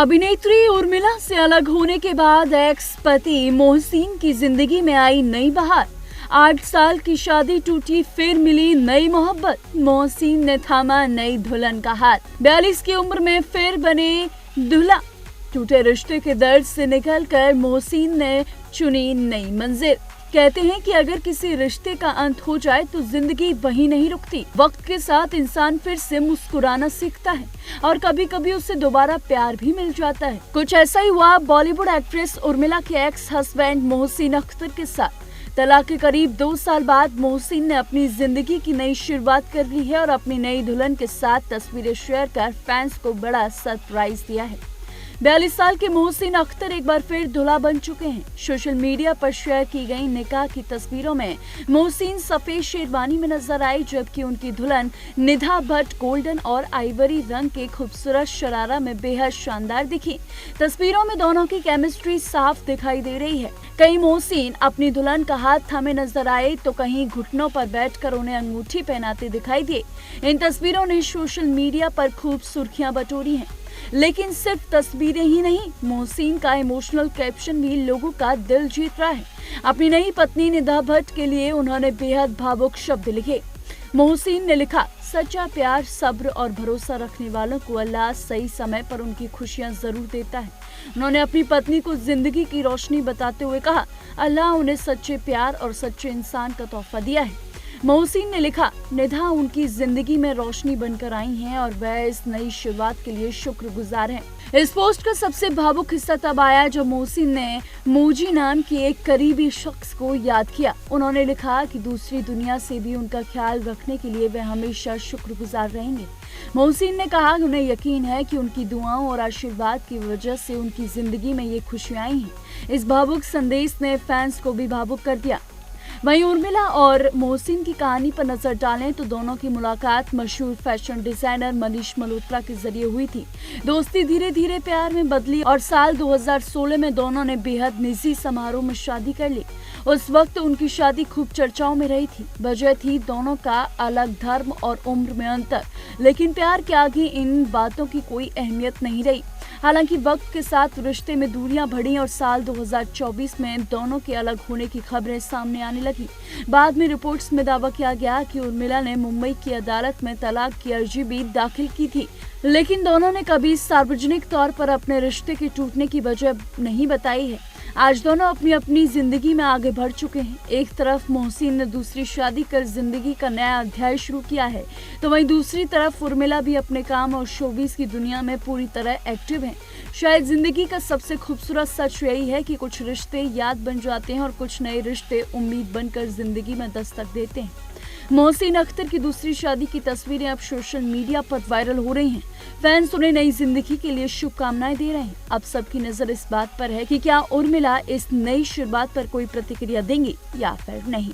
अभिनेत्री उर्मिला से अलग होने के बाद एक्स पति मोहसिन की जिंदगी में आई नई बहार। 8 साल की शादी टूटी, फिर मिली नई मोहब्बत। मोहसिन ने थामा नई दुल्हन का हाथ। 42 की उम्र में फिर बने दूल्हा। टूटे रिश्ते के दर्द से निकलकर मोहसिन ने चुनी नई मंजिल। कहते हैं कि अगर किसी रिश्ते का अंत हो जाए तो जिंदगी वहीं नहीं रुकती। वक्त के साथ इंसान फिर से मुस्कुराना सीखता है और कभी कभी उसे दोबारा प्यार भी मिल जाता है। कुछ ऐसा ही हुआ बॉलीवुड एक्ट्रेस उर्मिला के एक्स हस्बैंड मोहसिन अख्तर के साथ। तलाक के करीब 2 साल बाद मोहसिन ने अपनी जिंदगी की नई शुरुआत कर ली है और अपनी नई दुल्हन के साथ तस्वीरें शेयर कर फैंस को बड़ा सरप्राइज दिया है। 42 साल के मोहसिन अख्तर एक बार फिर दूल्हा बन चुके हैं। सोशल मीडिया पर शेयर की गई निकाह की तस्वीरों में मोहसिन सफेद शेरवानी में नजर आई, जबकि उनकी दुल्हन निधा भट्ट गोल्डन और आइवरी रंग के खूबसूरत शरारा में बेहद शानदार दिखी। तस्वीरों में दोनों की केमिस्ट्री साफ दिखाई दे रही है। कहीं मोहसिन अपनी दुल्हन का हाथ थामे नजर आए तो कहीं घुटनों पर बैठकर उन्हें अंगूठी पहनाते दिखाई दिए। इन तस्वीरों ने सोशल मीडिया पर खूब सुर्खियां बटोरी हैं। लेकिन सिर्फ तस्वीरें ही नहीं, मोहसिन का इमोशनल कैप्शन भी लोगों का दिल जीत रहा है। अपनी नई पत्नी निधा भट्ट के लिए उन्होंने बेहद भावुक शब्द लिखे। मोहसिन ने लिखा, सच्चा प्यार, सब्र और भरोसा रखने वालों को अल्लाह सही समय पर उनकी खुशियां जरूर देता है। उन्होंने अपनी पत्नी को जिंदगी की रोशनी बताते हुए कहा, अल्लाह उन्हें सच्चे प्यार और सच्चे इंसान का तोहफा दिया है। मोहसिन ने लिखा, निधा उनकी जिंदगी में रोशनी बनकर आई हैं और वह इस नई शुरुआत के लिए शुक्रगुजार हैं। इस पोस्ट का सबसे भावुक हिस्सा तब आया जब मोहसिन ने मोजी नाम के एक करीबी शख्स को याद किया। उन्होंने लिखा कि दूसरी दुनिया से भी उनका ख्याल रखने के लिए वे हमेशा शुक्रगुजार रहेंगे। मोहसिन ने कहा कि उन्हें यकीन है कि उनकी दुआओं और आशीर्वाद की वजह से उनकी जिंदगी में ये खुशियां आई हैं। इस भावुक संदेश ने फैंस को भी भावुक कर दिया। वहीं उर्मिला और मोहसिन की कहानी पर नजर डालें तो दोनों की मुलाकात मशहूर फैशन डिजाइनर मनीष मल्होत्रा के जरिए हुई थी। दोस्ती धीरे धीरे प्यार में बदली और साल 2016 में दोनों ने बेहद निजी समारोह में शादी कर ली। उस वक्त उनकी शादी खूब चर्चाओं में रही थी। वजह थी दोनों का अलग धर्म और उम्र में अंतर, लेकिन प्यार के आगे इन बातों की कोई अहमियत नहीं रही। हालांकि वक्त के साथ रिश्ते में दूरियां बढ़ी और साल 2024 में दोनों के अलग होने की खबरें सामने आने लगी। बाद में रिपोर्ट्स में दावा किया गया कि उर्मिला ने मुंबई की अदालत में तलाक की अर्जी भी दाखिल की थी, लेकिन दोनों ने कभी सार्वजनिक तौर पर अपने रिश्ते के टूटने की वजह नहीं बताई है। आज दोनों अपनी अपनी जिंदगी में आगे बढ़ चुके हैं। एक तरफ मोहसिन ने दूसरी शादी कर जिंदगी का नया अध्याय शुरू किया है, तो वहीं दूसरी तरफ उर्मिला भी अपने काम और शोबिस की दुनिया में पूरी तरह एक्टिव हैं। शायद जिंदगी का सबसे खूबसूरत सच यही है कि कुछ रिश्ते याद बन जाते हैं और कुछ नए रिश्ते उम्मीद बनकर जिंदगी में दस्तक देते हैं। मोहसिन अख्तर की दूसरी शादी की तस्वीरें अब सोशल मीडिया पर वायरल हो रही हैं। फैंस उन्हें नई जिंदगी के लिए शुभकामनाएं दे रहे हैं। अब सबकी नजर इस बात पर है कि क्या उर्मिला इस नई शुरुआत पर कोई प्रतिक्रिया देंगी या फिर नहीं।